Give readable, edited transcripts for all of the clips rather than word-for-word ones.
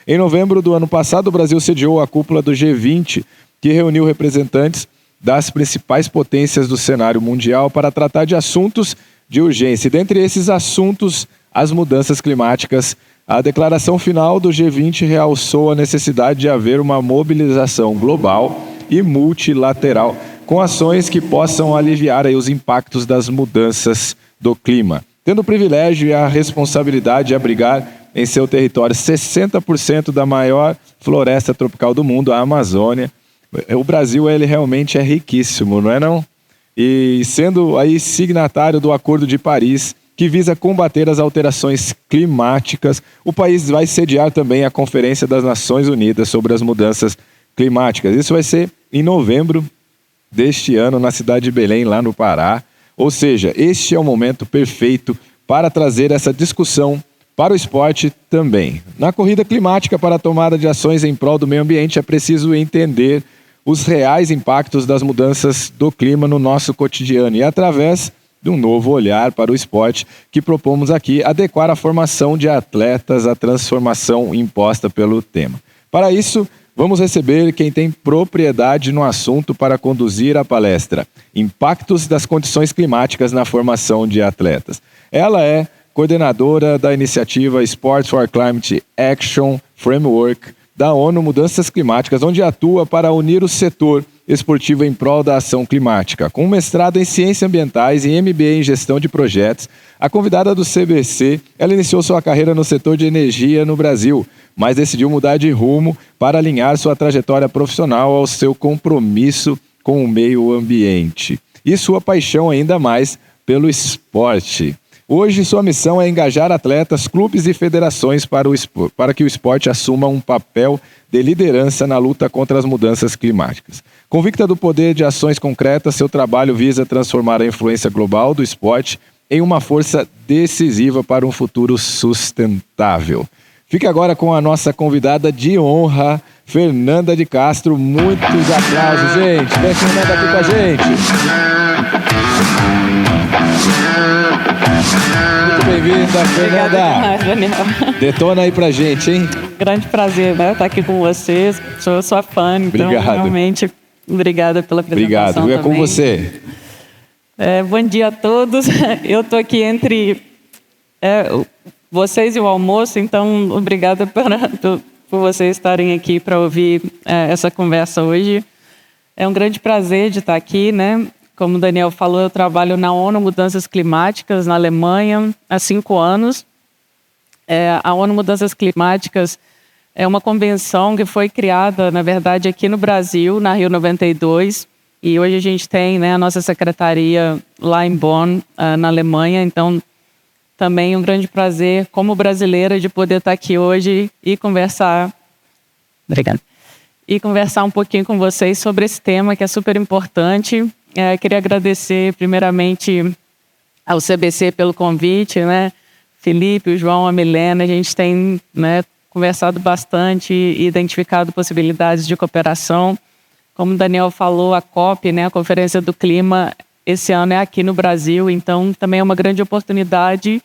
Em novembro do ano passado, o Brasil sediou a cúpula do G20, que reuniu representantes das principais potências do cenário mundial para tratar de assuntos de urgência. E dentre esses assuntos, as mudanças climáticas. A declaração final do G20 realçou a necessidade de haver uma mobilização global e multilateral, com ações que possam aliviar aí os impactos das mudanças do clima. Tendo o privilégio e a responsabilidade de abrigar em seu território 60% da maior floresta tropical do mundo, a Amazônia, o Brasil ele realmente é riquíssimo, não é não? E sendo aí signatário do Acordo de Paris, que visa combater as alterações climáticas, o país vai sediar também a Conferência das Nações Unidas sobre as Mudanças Climáticas. Isso vai ser em novembro deste ano, na cidade de Belém, lá no Pará. Ou seja, este é o momento perfeito para trazer essa discussão para o esporte também. Na corrida climática, para a tomada de ações em prol do meio ambiente, é preciso entender os reais impactos das mudanças do clima no nosso cotidiano e através de um novo olhar para o esporte que propomos aqui adequar a formação de atletas à transformação imposta pelo tema. Para isso, vamos receber quem tem propriedade no assunto para conduzir a palestra Impactos das Condições Climáticas na Formação de Atletas. Ela é coordenadora da iniciativa Sport for Climate Action Framework da ONU Mudanças Climáticas, onde atua para unir o setor esportivo em prol da ação climática. Com mestrado em Ciências Ambientais e MBA em Gestão de Projetos, a convidada do CBC, ela iniciou sua carreira no setor de energia no Brasil, mas decidiu mudar de rumo para alinhar sua trajetória profissional ao seu compromisso com o meio ambiente e sua paixão ainda mais pelo esporte. Hoje, sua missão é engajar atletas, clubes e federações para que o esporte assuma um papel de liderança na luta contra as mudanças climáticas. Convicta do poder de ações concretas, seu trabalho visa transformar a influência global do esporte em uma força decisiva para um futuro sustentável. Fique agora com a nossa convidada de honra, Fernanda de Castro. Muitos aplausos, gente. Vem, Fernanda, aqui com a gente. Muito bem-vinda, Fernanda. Obrigada demais, Daniel. Detona aí pra gente, hein? Grande prazer, né, estar aqui com vocês. Sou sua fã, então Obrigado. Realmente obrigada pela apresentação. Obrigado. É também. com você. Bom dia a todos. Eu estou aqui entre vocês e o almoço, então obrigada por vocês estarem aqui para ouvir essa conversa hoje. É um grande prazer de estar aqui, né? Como o Daniel falou, eu trabalho na ONU Mudanças Climáticas, na Alemanha, há 5 anos. A ONU Mudanças Climáticas é uma convenção que foi criada, na verdade, aqui no Brasil, na Rio 92. E hoje a gente tem, né, a nossa secretaria lá em Bonn, na Alemanha. Então, também um grande prazer, como brasileira, de poder estar aqui hoje e conversar. Obrigada. E conversar um pouquinho com vocês sobre esse tema que é super importante. Queria agradecer, primeiramente, ao CBC pelo convite, né? Felipe, o João, a Milena, a gente tem, né, conversado bastante e identificado possibilidades de cooperação. Como o Daniel falou, a COP, né, a Conferência do Clima, esse ano é aqui no Brasil, então também é uma grande oportunidade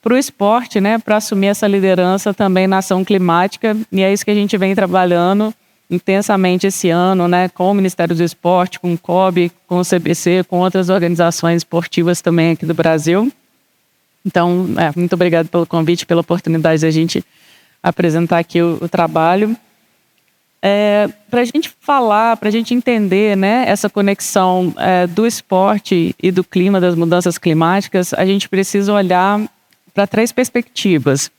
para o esporte, né, para assumir essa liderança também na ação climática, e é isso que a gente vem trabalhando intensamente esse ano, né, com o Ministério do Esporte, com o COB, com o CBC, com outras organizações esportivas também aqui do Brasil. Então, muito obrigado pelo convite, pela oportunidade de a gente apresentar aqui o trabalho. Para a gente falar, para a gente entender, né, essa conexão do esporte e do clima, das mudanças climáticas, a gente precisa olhar para 3 perspectivas.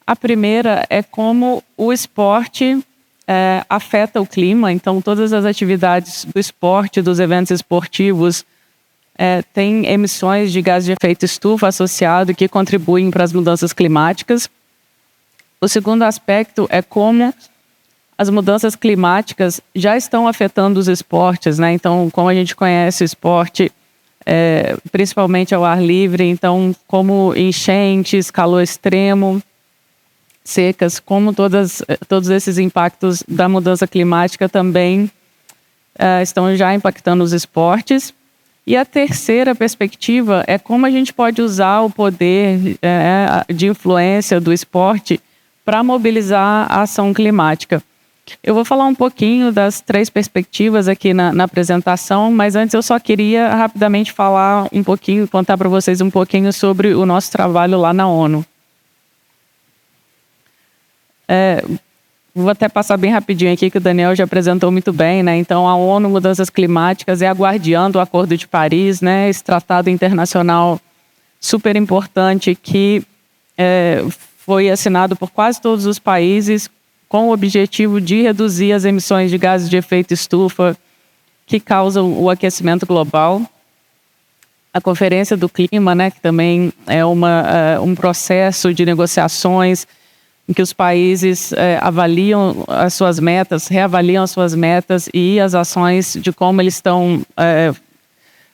A primeira é como o esporte afeta o clima, então todas as atividades do esporte, dos eventos esportivos, têm emissões de gás de efeito estufa associado que contribuem para as mudanças climáticas. O segundo aspecto é como as mudanças climáticas já estão afetando os esportes, né? Então, como a gente conhece o esporte, principalmente ao ar livre, então como enchentes, calor extremo, secas, como todos esses impactos da mudança climática também estão já impactando os esportes. E a terceira perspectiva é como a gente pode usar o poder de influência do esporte para mobilizar a ação climática. Eu vou falar um pouquinho das 3 perspectivas aqui na apresentação, mas antes eu só queria rapidamente falar um pouquinho, contar para vocês um pouquinho sobre o nosso trabalho lá na ONU. Vou até passar bem rapidinho aqui, que o Daniel já apresentou muito bem, né? Então, a ONU Mudanças Climáticas é a guardiã do Acordo de Paris, né? Esse tratado internacional super importante que foi assinado por quase todos os países, com o objetivo de reduzir as emissões de gases de efeito estufa que causam o aquecimento global. A Conferência do Clima, né, que também é um processo de negociações em que os países avaliam as suas metas, reavaliam as suas metas e as ações de como eles estão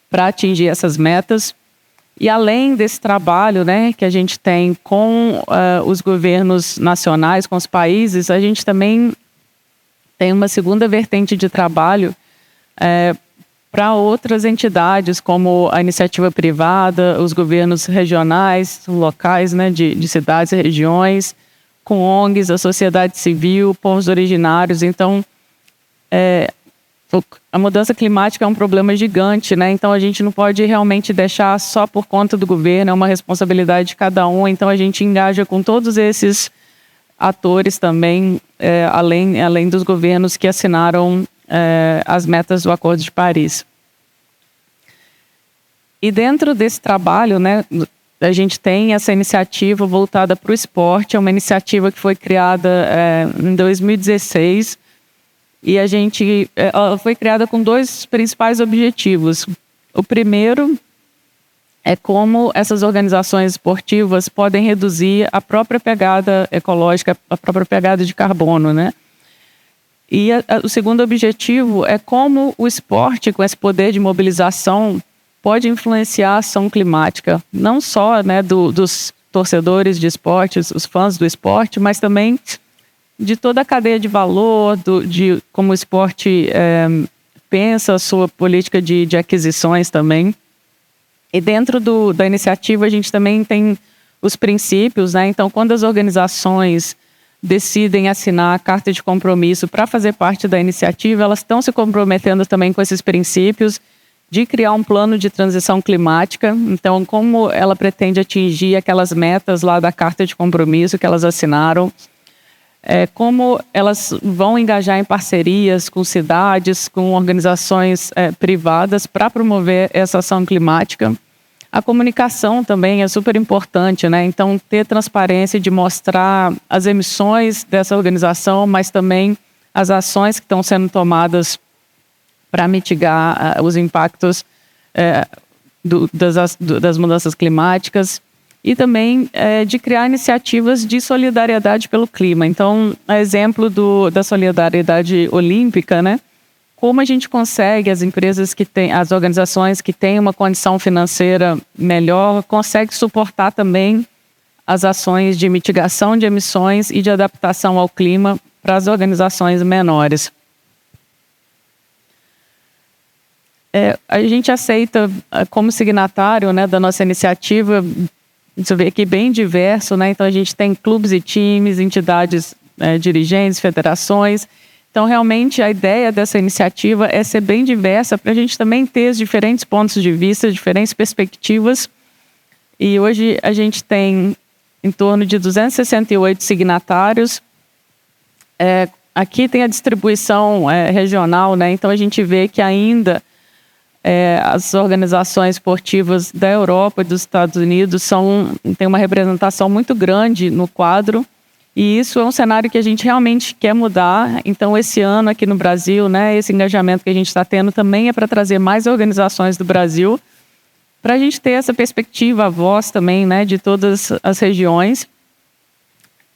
para atingir essas metas. E além desse trabalho, né, que a gente tem com os governos nacionais, com os países, a gente também tem uma segunda vertente de trabalho para outras entidades, como a iniciativa privada, os governos regionais, locais, né, de cidades e regiões, com ONGs, a sociedade civil, povos originários. Então, a mudança climática é um problema gigante, né? Então a gente não pode realmente deixar só por conta do governo, é uma responsabilidade de cada um. Então a gente engaja com todos esses atores também, além dos governos que assinaram as metas do Acordo de Paris. E dentro desse trabalho, né, a gente tem essa iniciativa voltada para o esporte, é uma iniciativa que foi criada em 2016, e ela foi criada com 2 principais objetivos. O primeiro é como essas organizações esportivas podem reduzir a própria pegada ecológica, a própria pegada de carbono, né? E o segundo objetivo é como o esporte, com esse poder de mobilização, pode influenciar a ação climática, não só, né, dos torcedores de esportes, os fãs do esporte, mas também de toda a cadeia de valor, de como o esporte pensa a sua política de aquisições também. E dentro da iniciativa a gente também tem os princípios, né? Então, quando as organizações decidem assinar a carta de compromisso para fazer parte da iniciativa, elas estão se comprometendo também com esses princípios de criar um plano de transição climática. Então, como ela pretende atingir aquelas metas lá da carta de compromisso que elas assinaram, como elas vão engajar em parcerias com cidades, com organizações privadas para promover essa ação climática. A comunicação também é super importante, né? Então, ter transparência de mostrar as emissões dessa organização, mas também as ações que estão sendo tomadas para mitigar os impactos das mudanças climáticas. E também de criar iniciativas de solidariedade pelo clima. Então, a exemplo da solidariedade olímpica, né? Como a gente consegue, as empresas as organizações que têm uma condição financeira melhor, conseguem suportar também as ações de mitigação de emissões e de adaptação ao clima para as organizações menores. A gente aceita como signatário, né, da nossa iniciativa. Você vê aqui bem diverso, né? Então a gente tem clubes e times, entidades dirigentes, federações. Então realmente a ideia dessa iniciativa é ser bem diversa para a gente também ter os diferentes pontos de vista, diferentes perspectivas. E hoje a gente tem em torno de 268 signatários. Aqui tem a distribuição regional, né? Então a gente vê que ainda as organizações esportivas da Europa e dos Estados Unidos têm uma representação muito grande no quadro, e isso é um cenário que a gente realmente quer mudar. Então, esse ano aqui no Brasil, né, esse engajamento que a gente está tendo também é para trazer mais organizações do Brasil, para a gente ter essa perspectiva, a voz também, né, de todas as regiões.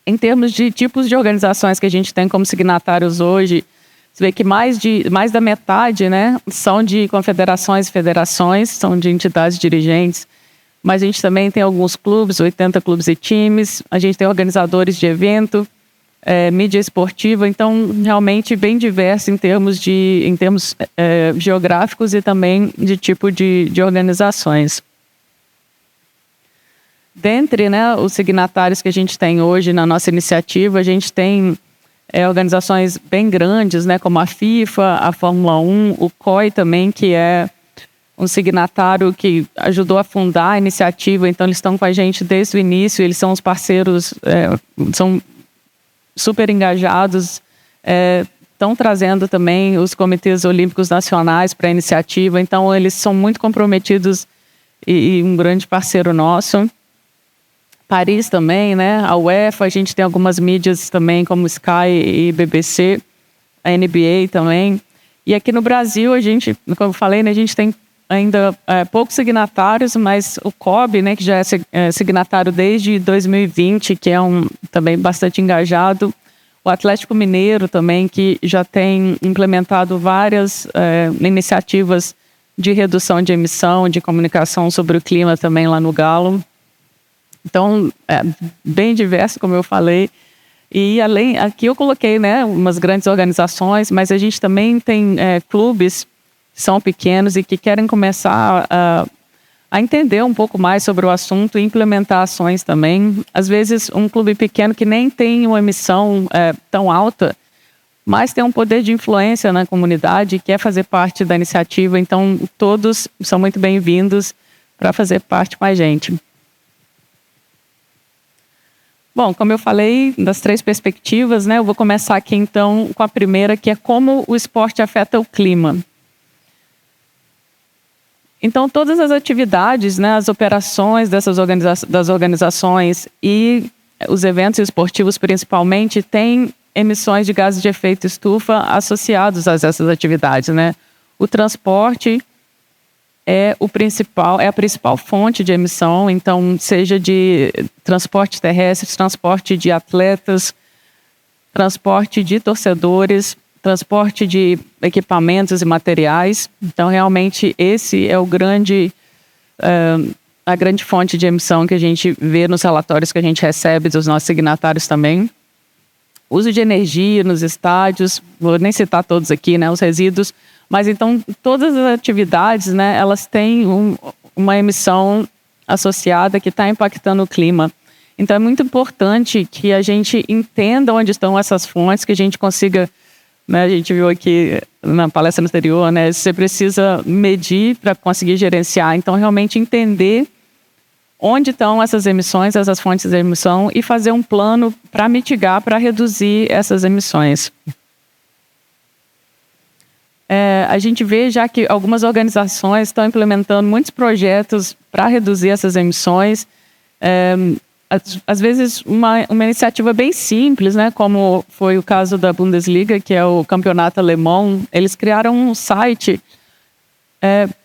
Em termos de tipos de organizações que a gente tem como signatários hoje, você vê que mais da metade, né, são de confederações e federações, são de entidades dirigentes, mas a gente também tem alguns clubes, 80 clubes e times, a gente tem organizadores de evento, mídia esportiva, então realmente bem diverso em termos geográficos e também de tipo de organizações. Dentre, né, os signatários que a gente tem hoje na nossa iniciativa, a gente tem organizações bem grandes, né, como a FIFA, a Fórmula 1, o COI também, que é um signatário que ajudou a fundar a iniciativa, então eles estão com a gente desde o início, eles são os parceiros, são super engajados, estão trazendo também os comitês olímpicos nacionais para a iniciativa, então eles são muito comprometidos e um grande parceiro nosso. Paris também, né? A UEFA, a gente tem algumas mídias também, como Sky e BBC, a NBA também. E aqui no Brasil, a gente, como eu falei, né, a gente tem ainda poucos signatários, mas o COB, né, que já é signatário desde 2020, que é também bastante engajado. O Atlético Mineiro também, que já tem implementado várias iniciativas de redução de emissão, de comunicação sobre o clima também lá no Galo. Então, bem diverso, como eu falei. E além, aqui eu coloquei, né, umas grandes organizações, mas a gente também tem clubes que são pequenos e que querem começar a entender um pouco mais sobre o assunto e implementar ações também. Às vezes, um clube pequeno que nem tem uma emissão tão alta, mas tem um poder de influência na comunidade e quer fazer parte da iniciativa. Então, todos são muito bem-vindos para fazer parte com a gente. Bom, como eu falei, das 3 perspectivas, né, eu vou começar aqui então com a primeira, que é como o esporte afeta o clima. Então, todas as atividades, né, as operações das organizações e os eventos esportivos, principalmente, têm emissões de gases de efeito estufa associados a essas atividades, né? O transporte é a principal fonte de emissão, então, seja de transporte terrestre, transporte de atletas, transporte de torcedores, transporte de equipamentos e materiais. Então, realmente, esse é a grande fonte de emissão que a gente vê nos relatórios que a gente recebe dos nossos signatários também. Uso de energia nos estádios, vou nem citar todos aqui, né, os resíduos, mas então todas as atividades, né, elas têm uma emissão associada que está impactando o clima. Então, é muito importante que a gente entenda onde estão essas fontes, que a gente consiga, né, a gente viu aqui na palestra anterior, né, você precisa medir para conseguir gerenciar. Então, realmente entender onde estão essas emissões, essas fontes de emissão e fazer um plano para mitigar, para reduzir essas emissões. A gente vê já que algumas organizações estão implementando muitos projetos para reduzir essas emissões. Às vezes, uma iniciativa bem simples, né, como foi o caso da Bundesliga, que é o campeonato alemão. Eles criaram um site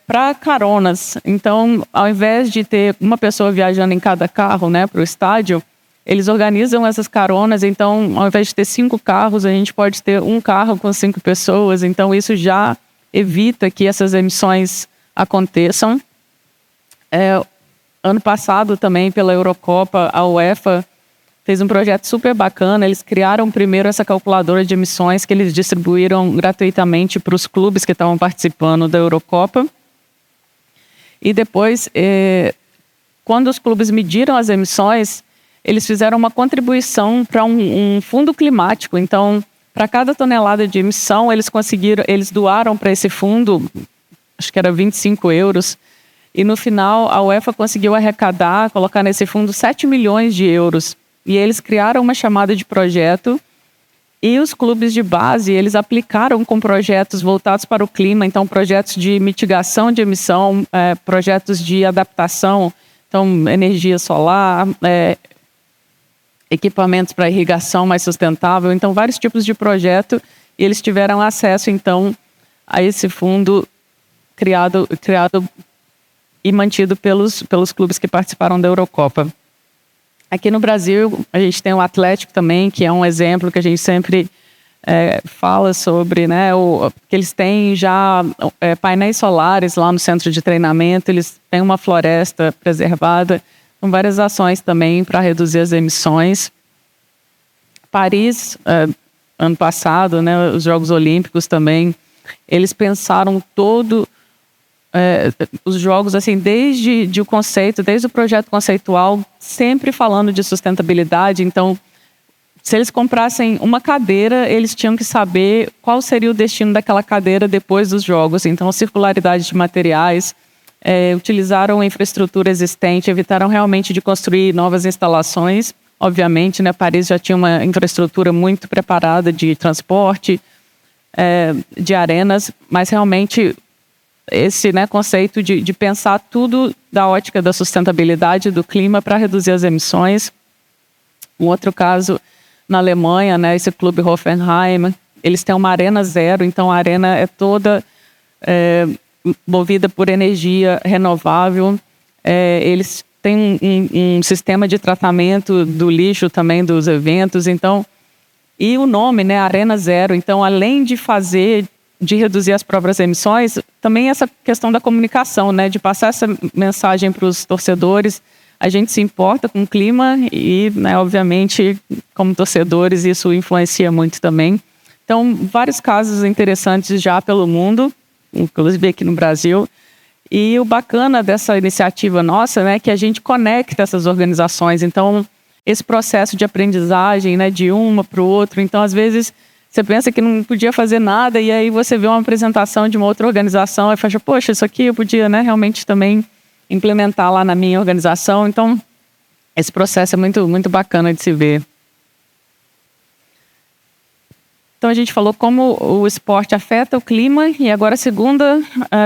para caronas. Então, ao invés de ter uma pessoa viajando em cada carro, né, para o estádio, eles organizam essas caronas. Então, ao invés de ter 5 carros, a gente pode ter um carro com 5 pessoas. Então, isso já evita que essas emissões aconteçam. Ano passado, também, pela Eurocopa, a UEFA fez um projeto super bacana. Eles criaram primeiro essa calculadora de emissões que eles distribuíram gratuitamente para os clubes que estavam participando da Eurocopa. E depois, quando os clubes mediram as emissões, eles fizeram uma contribuição para um fundo climático. Então, para cada tonelada de emissão, eles doaram para esse fundo, acho que era 25 euros. E no final, a UEFA conseguiu arrecadar, colocar nesse fundo 7 milhões de euros. E eles criaram uma chamada de projeto. E os clubes de base, eles aplicaram com projetos voltados para o clima. Então, projetos de mitigação de emissão, projetos de adaptação. Então, energia solar, equipamentos para irrigação mais sustentável. Então, vários tipos de projeto. E eles tiveram acesso, então, a esse fundo criado e mantido pelos clubes que participaram da Eurocopa. Aqui no Brasil, a gente tem o Atlético também, que é um exemplo que a gente sempre fala sobre, né, que eles têm já painéis solares lá no centro de treinamento, eles têm uma floresta preservada, com várias ações também para reduzir as emissões. Paris, ano passado, né, os Jogos Olímpicos também, eles pensaram todo os jogos, assim, desde o conceito, desde o projeto conceitual, sempre falando de sustentabilidade. Então, se eles comprassem uma cadeira, eles tinham que saber qual seria o destino daquela cadeira depois dos jogos. Então, circularidade de materiais, utilizaram a infraestrutura existente, evitaram realmente de construir novas instalações. Obviamente, né, Paris já tinha uma infraestrutura muito preparada de transporte, de arenas, mas realmente esse, né, conceito de pensar tudo da ótica da sustentabilidade do clima para reduzir as emissões. Um outro caso na Alemanha, né, esse Clube Hoffenheim, eles têm uma arena zero, então a arena é toda movida por energia renovável. Eles têm um sistema de tratamento do lixo também dos eventos, então, e o nome, né, Arena Zero. Então, além de reduzir as próprias emissões, também essa questão da comunicação, né, de passar essa mensagem para os torcedores. A gente se importa com o clima e, né, obviamente, como torcedores, isso influencia muito também. Então, vários casos interessantes já pelo mundo, inclusive aqui no Brasil. E o bacana dessa iniciativa nossa, né, é que a gente conecta essas organizações. Então, esse processo de aprendizagem, né, de uma para o outro. Então, às vezes, você pensa que não podia fazer nada e aí você vê uma apresentação de uma outra organização e fala, poxa, isso aqui eu podia, né, realmente também implementar lá na minha organização. Então, esse processo é muito, muito bacana de se ver. Então, a gente falou como o esporte afeta o clima e agora a segunda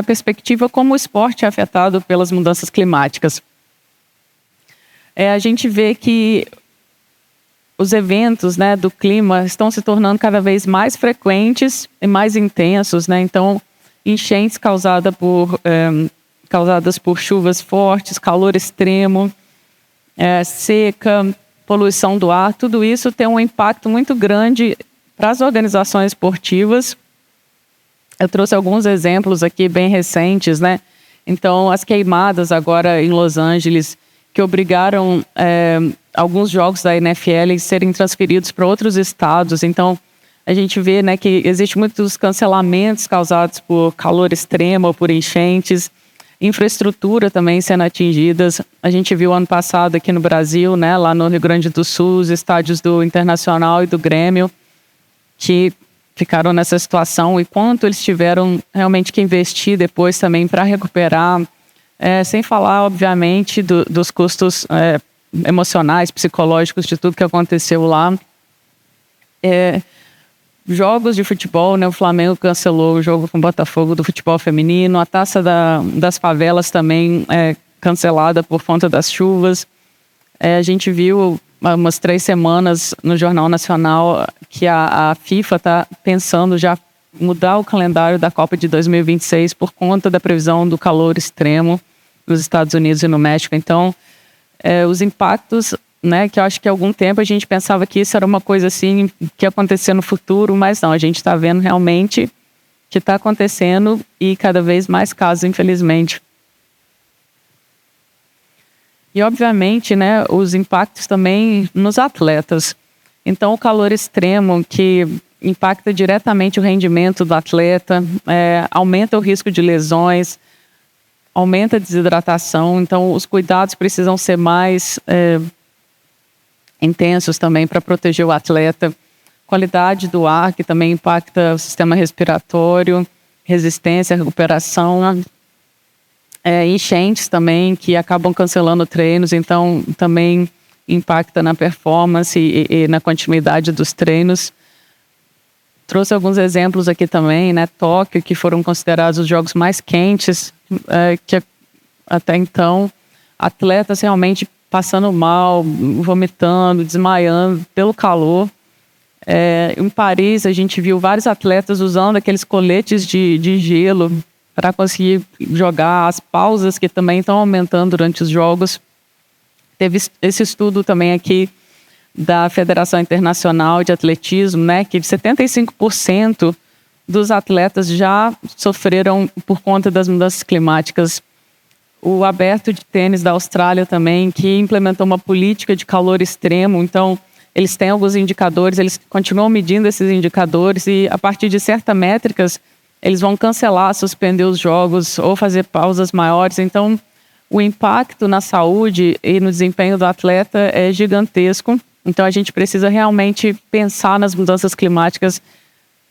perspectiva, como o esporte é afetado pelas mudanças climáticas. A gente vê que os eventos, né, do clima estão se tornando cada vez mais frequentes e mais intensos, né? Então, enchentes causadas por chuvas fortes, calor extremo, seca, poluição do ar, tudo isso tem um impacto muito grande para as organizações esportivas. Eu trouxe alguns exemplos aqui bem recentes, né? Então, as queimadas agora em Los Angeles, que obrigaram alguns jogos da NFL a serem transferidos para outros estados. Então, a gente vê, né, que existe muitos cancelamentos causados por calor extremo ou por enchentes, infraestrutura também sendo atingidas. A gente viu ano passado aqui no Brasil, né, lá no Rio Grande do Sul, os estádios do Internacional e do Grêmio, que ficaram nessa situação e quanto eles tiveram realmente que investir depois também para recuperar, sem falar, obviamente, dos custos emocionais, psicológicos de tudo que aconteceu lá. Jogos de futebol, né? O Flamengo cancelou o jogo com o Botafogo do futebol feminino, a Taça das Favelas também cancelada por conta das chuvas. A gente viu umas 3 semanas no Jornal Nacional que a FIFA está pensando já mudar o calendário da Copa de 2026 por conta da previsão do calor extremo nos Estados Unidos e no México. Então, os impactos, né, que eu acho que há algum tempo a gente pensava que isso era uma coisa assim que ia acontecer no futuro, mas não, a gente está vendo realmente que está acontecendo e cada vez mais casos, infelizmente. E, obviamente, né, os impactos também nos atletas. Então, o calor extremo que impacta diretamente o rendimento do atleta, aumenta o risco de lesões, aumenta a desidratação. Então, os cuidados precisam ser mais intensos também para proteger o atleta. Qualidade do ar, que também impacta o sistema respiratório, resistência, recuperação. Enchentes também, que acabam cancelando treinos, então também impacta na performance e na continuidade dos treinos. Trouxe alguns exemplos aqui também, né? Tóquio, que foram considerados os jogos mais quentes, que até então, atletas realmente passando mal, vomitando, desmaiando pelo calor. Em Paris, a gente viu vários atletas usando aqueles coletes de gelo para conseguir jogar, as pausas que também estão aumentando durante os jogos. Teve esse estudo também aqui da Federação Internacional de Atletismo, né, que 75% dos atletas já sofreram por conta das mudanças climáticas. O Aberto de Tênis da Austrália também, que implementou uma política de calor extremo, então eles têm alguns indicadores, eles continuam medindo esses indicadores e a partir de certas métricas eles vão cancelar, suspender os jogos ou fazer pausas maiores. Então, o impacto na saúde e no desempenho do atleta é gigantesco. Então, a gente precisa realmente pensar nas mudanças climáticas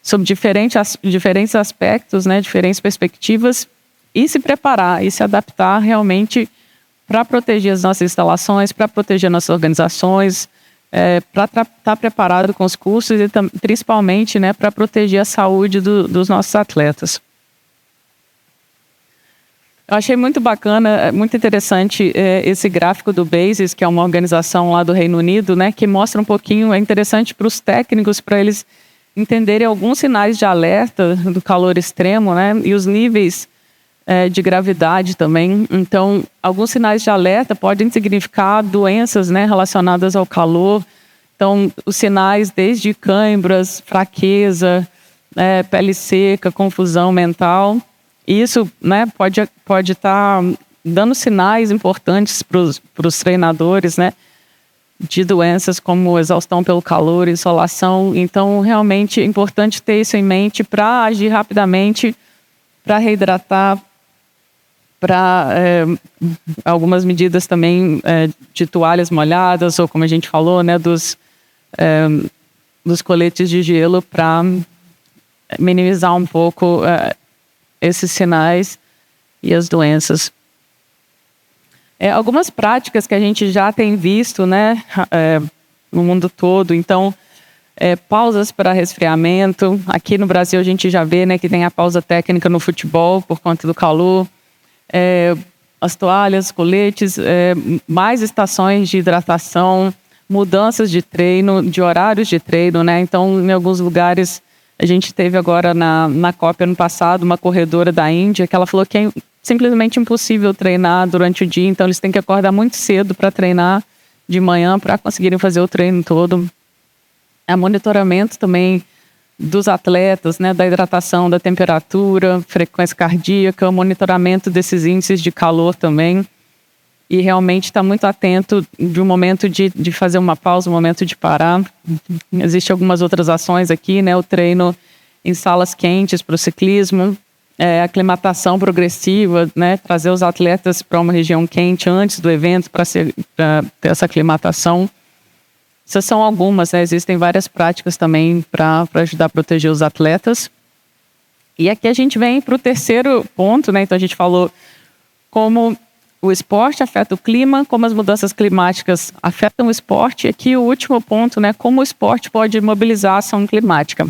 sob diferentes aspectos, né, diferentes perspectivas, e se preparar e se adaptar realmente para proteger as nossas instalações, para proteger nossas organizações, para estar preparado com os custos e principalmente, né, para proteger a saúde dos nossos atletas. Eu achei muito bacana, muito interessante esse gráfico do BASES, que é uma organização lá do Reino Unido, né, que mostra um pouquinho, é interessante para os técnicos, para eles entenderem alguns sinais de alerta do calor extremo, né, e os níveis de gravidade também. Então, alguns sinais de alerta podem significar doenças, né, relacionadas ao calor. Então, os sinais desde câimbras, fraqueza, pele seca, confusão mental. Isso, né, pode estar dando sinais importantes para os treinadores, né, de doenças como exaustão pelo calor, insolação. Então, realmente é importante ter isso em mente para agir rapidamente, para reidratar, para algumas medidas também de toalhas molhadas, ou como a gente falou, né, dos coletes de gelo, para minimizar um pouco esses sinais e as doenças. Algumas práticas que a gente já tem visto, né, no mundo todo. Então, pausas para resfriamento. Aqui no Brasil a gente já vê, né, que tem a pausa técnica no futebol por conta do calor. As toalhas, coletes, mais estações de hidratação, mudanças de treino, de horários de treino, né? Então, em alguns lugares, a gente teve agora na COP ano passado, uma corredora da Índia, que ela falou que é simplesmente impossível treinar durante o dia, então eles têm que acordar muito cedo para treinar de manhã, para conseguirem fazer o treino todo. Monitoramento também dos atletas, né, da hidratação, da temperatura, frequência cardíaca, monitoramento desses índices de calor também, e realmente estar muito atento de um momento de fazer uma pausa, um momento de parar. Existem algumas outras ações aqui, né, o treino em salas quentes para o ciclismo, aclimatação progressiva, né, trazer os atletas para uma região quente antes do evento para ter essa aclimatação. Essas são algumas, né? Existem várias práticas também para ajudar a proteger os atletas. E aqui a gente vem para o terceiro ponto, né? Então a gente falou como o esporte afeta o clima, como as mudanças climáticas afetam o esporte. E aqui o último ponto, né? Como o esporte pode mobilizar a ação climática.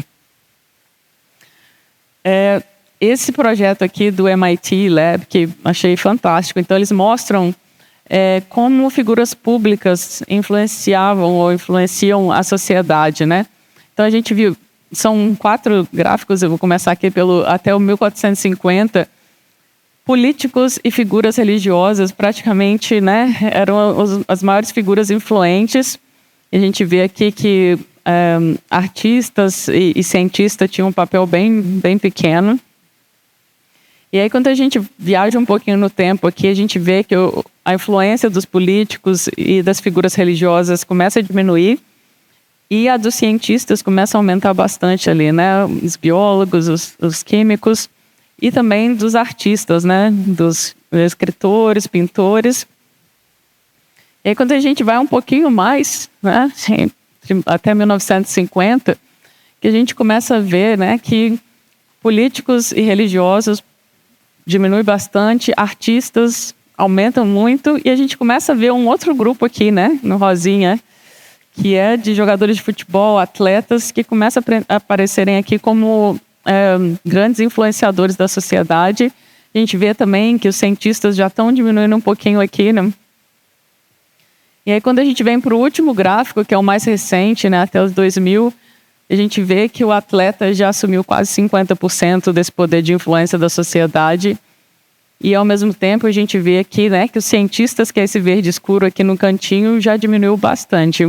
Esse projeto aqui do MIT Lab, que achei fantástico, então eles mostram como figuras públicas influenciavam ou influenciam a sociedade, né? Então a gente viu, são 4 gráficos, eu vou começar aqui até o 1450, políticos e figuras religiosas praticamente, né, eram as maiores figuras influentes. E a gente vê aqui que artistas e cientistas tinham um papel bem pequeno. E aí, quando a gente viaja um pouquinho no tempo aqui, a gente vê que a influência dos políticos e das figuras religiosas começa a diminuir e a dos cientistas começa a aumentar bastante ali, né? Os biólogos, os químicos e também dos artistas, né? Dos escritores, pintores. E aí, quando a gente vai um pouquinho mais, né? Até 1950, que a gente começa a ver, né, que políticos e religiosos diminui bastante, artistas aumentam muito, e a gente começa a ver um outro grupo aqui, né, no rosinha, que é de jogadores de futebol, atletas, que começam a aparecerem aqui como grandes influenciadores da sociedade. A gente vê também que os cientistas já estão diminuindo um pouquinho aqui, né? E aí, quando a gente vem para o último gráfico, que é o mais recente, né, até os 2000, a gente vê que o atleta já assumiu quase 50% desse poder de influência da sociedade. E, ao mesmo tempo, a gente vê aqui, né, que os cientistas, que é esse verde escuro aqui no cantinho, já diminuiu bastante.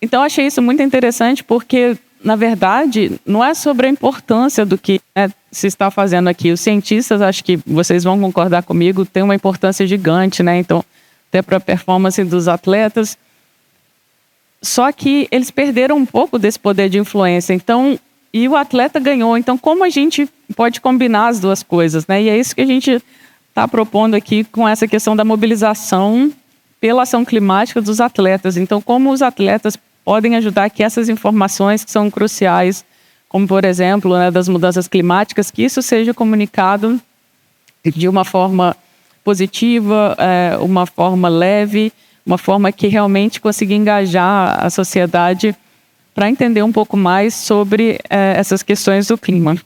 Então, eu achei isso muito interessante porque, na verdade, não é sobre a importância do que se está fazendo aqui. Os cientistas, acho que vocês vão concordar comigo, têm uma importância gigante, né? Então, até para a performance dos atletas. Só que eles perderam um pouco desse poder de influência. Então, e o atleta ganhou. Então, como a gente pode combinar as duas coisas, né? E é isso que a gente está propondo aqui com essa questão da mobilização pela ação climática dos atletas. Então, como os atletas podem ajudar que essas informações que são cruciais, como, por exemplo, né, das mudanças climáticas, que isso seja comunicado de uma forma positiva, uma forma leve, uma forma que realmente consiga engajar a sociedade para entender um pouco mais sobre essas questões do clima.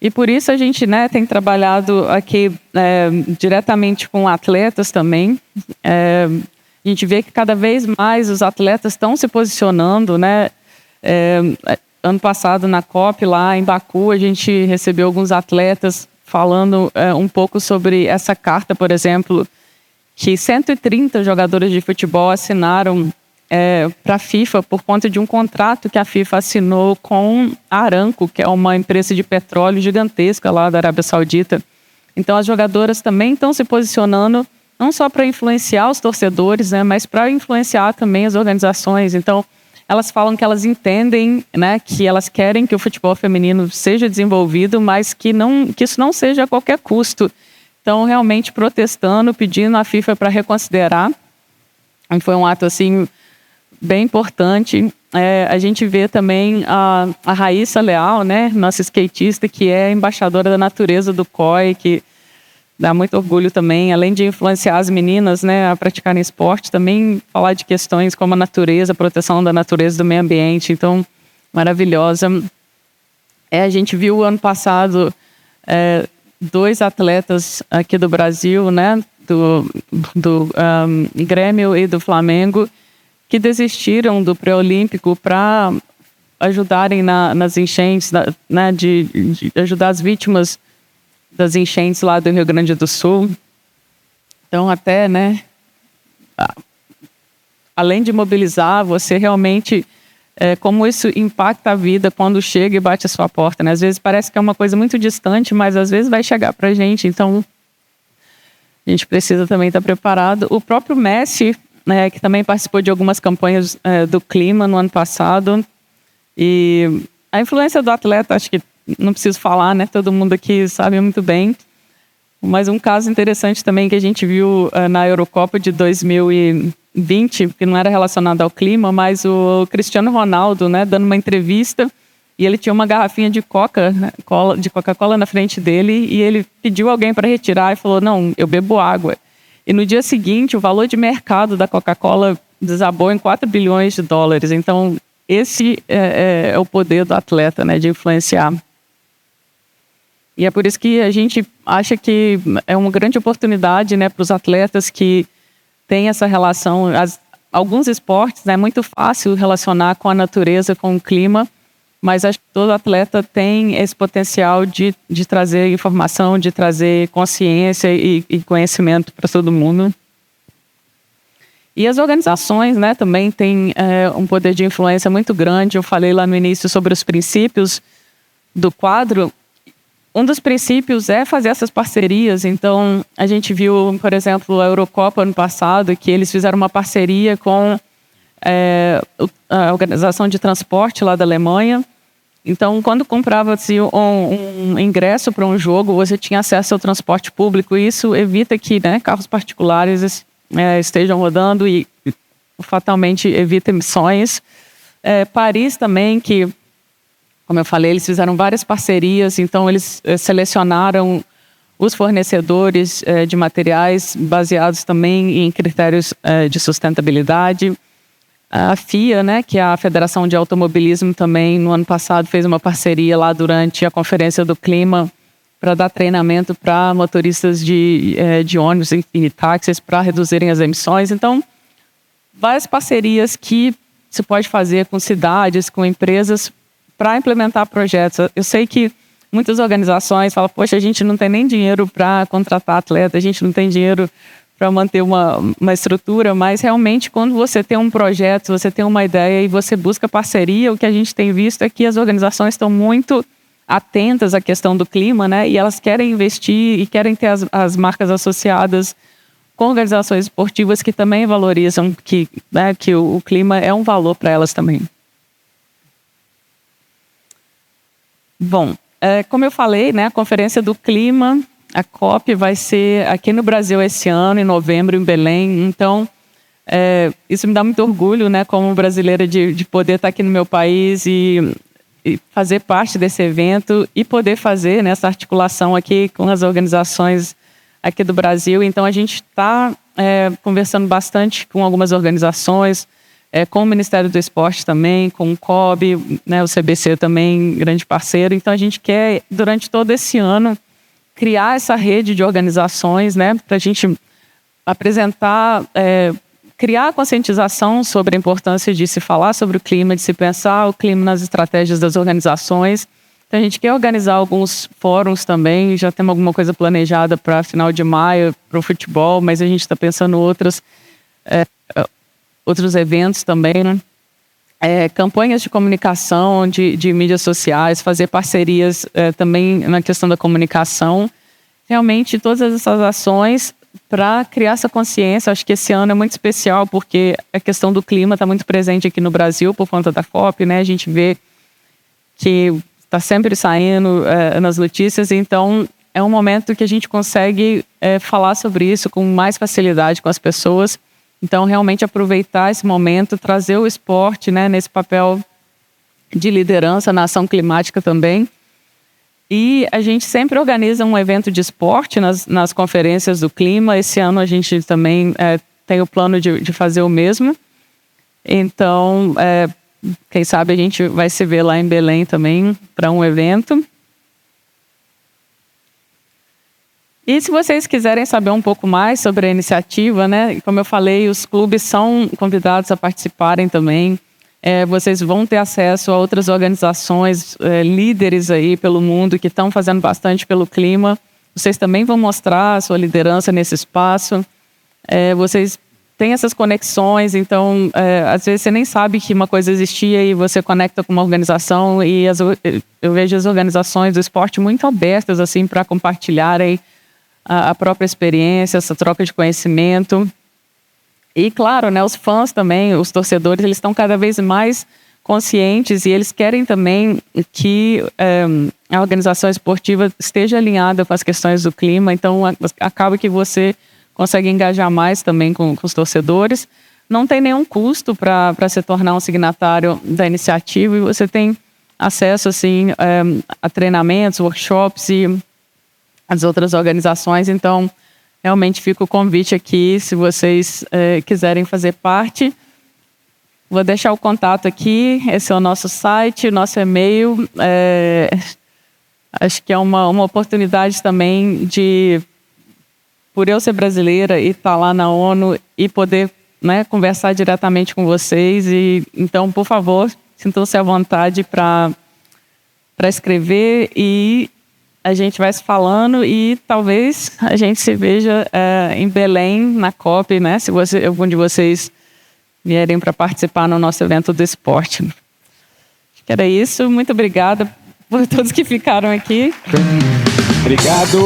E por isso a gente, né, tem trabalhado aqui diretamente com atletas também. A gente vê que cada vez mais os atletas estão se posicionando, né? Ano passado na COP lá em Baku a gente recebeu alguns atletas falando um pouco sobre essa carta, por exemplo, que 130 jogadores de futebol assinaram para a FIFA por conta de um contrato que a FIFA assinou com a Aramco, que é uma empresa de petróleo gigantesca lá da Arábia Saudita. Então as jogadoras também estão se posicionando não só para influenciar os torcedores, né, mas para influenciar também as organizações. Então elas falam que elas entendem, né, que elas querem que o futebol feminino seja desenvolvido, mas que isso não seja a qualquer custo. Então realmente protestando, pedindo à FIFA para reconsiderar. Foi um ato assim bem importante. A gente vê também a Raíssa Leal, né, nossa skatista, que é embaixadora da natureza do COI, que dá muito orgulho também, além de influenciar as meninas, né, a praticarem esporte, também falar de questões como a natureza, a proteção da natureza, do meio ambiente. Então, maravilhosa. A gente viu ano passado 2 atletas aqui do Brasil, né, do Grêmio e do Flamengo, que desistiram do pré-olímpico para ajudarem nas enchentes, né, de ajudar as vítimas das enchentes lá do Rio Grande do Sul. Então, até, né, além de mobilizar, você realmente, como isso impacta a vida quando chega e bate a sua porta, né? Às vezes parece que é uma coisa muito distante, mas às vezes vai chegar para a gente. Então, a gente precisa também estar preparado. O próprio Messi, né, que também participou de algumas campanhas do clima no ano passado. E a influência do atleta, acho que não preciso falar, né? Todo mundo aqui sabe muito bem. Mas um caso interessante também que a gente viu na Eurocopa de 2020, que não era relacionado ao clima, mas o Cristiano Ronaldo, né, dando uma entrevista, e ele tinha uma garrafinha de Coca-Cola na frente dele, e ele pediu alguém para retirar e falou: não, eu bebo água. E no dia seguinte, o valor de mercado da Coca-Cola desabou em 4 bilhões de dólares. Então, esse é o poder do atleta, né, de influenciar. E é por isso que a gente acha que é uma grande oportunidade, né, para os atletas que têm essa relação. Alguns esportes, né, é muito fácil relacionar com a natureza, com o clima, mas acho que todo atleta tem esse potencial de trazer informação, de trazer consciência e conhecimento para todo mundo. E as organizações, né, também têm um poder de influência muito grande. Eu falei lá no início sobre os princípios do quadro. Um dos princípios é fazer essas parcerias. Então, a gente viu, por exemplo, a Eurocopa ano passado, que eles fizeram uma parceria com a Organização de Transporte lá da Alemanha. Então, quando comprava-se um ingresso para um jogo, você tinha acesso ao transporte público. E isso evita que, né, carros particulares estejam rodando e fatalmente evita emissões. Paris também, que, como eu falei, eles fizeram várias parcerias. Então, eles selecionaram os fornecedores de materiais baseados também em critérios de sustentabilidade. A FIA, né, que é a Federação de Automobilismo, também no ano passado fez uma parceria lá durante a Conferência do Clima para dar treinamento para motoristas de ônibus e táxis para reduzirem as emissões. Então, várias parcerias que se pode fazer com cidades, com empresas para implementar projetos. Eu sei que muitas organizações falam: poxa, a gente não tem nem dinheiro para contratar atleta, a gente não tem dinheiro para manter uma estrutura, mas realmente quando você tem um projeto, você tem uma ideia e você busca parceria, o que a gente tem visto é que as organizações estão muito atentas à questão do clima, né? E elas querem investir e querem ter as marcas associadas com organizações esportivas que também valorizam que o clima é um valor para elas também. Bom, como eu falei, né, a Conferência do Clima, a COP, vai ser aqui no Brasil esse ano, em novembro, em Belém. Então, isso me dá muito orgulho, né, como brasileira, de poder estar aqui no meu país e fazer parte desse evento e poder fazer, né, essa articulação aqui com as organizações aqui do Brasil. Então, a gente está conversando bastante com algumas organizações, com o Ministério do Esporte também, com o COB, né, o CBC também, grande parceiro. Então, a gente quer, durante todo esse ano, criar essa rede de organizações, né, para a gente apresentar, criar a conscientização sobre a importância de se falar sobre o clima, de se pensar o clima nas estratégias das organizações. Então, a gente quer organizar alguns fóruns também, já temos alguma coisa planejada para final de maio, para o futebol, mas a gente está pensando outros eventos também, né? Campanhas de comunicação, de mídias sociais, fazer parcerias também na questão da comunicação. Realmente, todas essas ações para criar essa consciência. Acho que esse ano é muito especial porque a questão do clima está muito presente aqui no Brasil por conta da COP, né? A gente vê que está sempre saindo nas notícias, então é um momento que a gente consegue falar sobre isso com mais facilidade com as pessoas. Então, realmente aproveitar esse momento, trazer o esporte, né, nesse papel de liderança na ação climática também. E a gente sempre organiza um evento de esporte nas conferências do clima. Esse ano a gente também tem o plano de fazer o mesmo. Então, quem sabe a gente vai se ver lá em Belém também para um evento. E se vocês quiserem saber um pouco mais sobre a iniciativa, né, como eu falei, os clubes são convidados a participarem também. Vocês vão ter acesso a outras organizações, líderes aí pelo mundo que estão fazendo bastante pelo clima. Vocês também vão mostrar a sua liderança nesse espaço. Vocês têm essas conexões, então, às vezes você nem sabe que uma coisa existia e você conecta com uma organização e eu vejo as organizações do esporte muito abertas assim, para compartilharem a própria experiência, essa troca de conhecimento. E, claro, né, os fãs também, os torcedores, eles estão cada vez mais conscientes e eles querem também que a organização esportiva esteja alinhada com as questões do clima. Então, acaba que você consegue engajar mais também com os torcedores. Não tem nenhum custo para se tornar um signatário da iniciativa e você tem acesso assim, a treinamentos, workshops e as outras organizações. Então, realmente fica o convite aqui, se vocês quiserem fazer parte. Vou deixar o contato aqui, esse é o nosso site, o nosso e-mail. Acho que é uma oportunidade também por eu ser brasileira e estar lá na ONU e poder, né, conversar diretamente com vocês. Então, por favor, sintam-se à vontade para escrever e a gente vai se falando e talvez a gente se veja em Belém, na COP, né? Se algum de vocês vierem para participar no nosso evento do esporte. Acho que era isso. Muito obrigada por todos que ficaram aqui. Obrigado!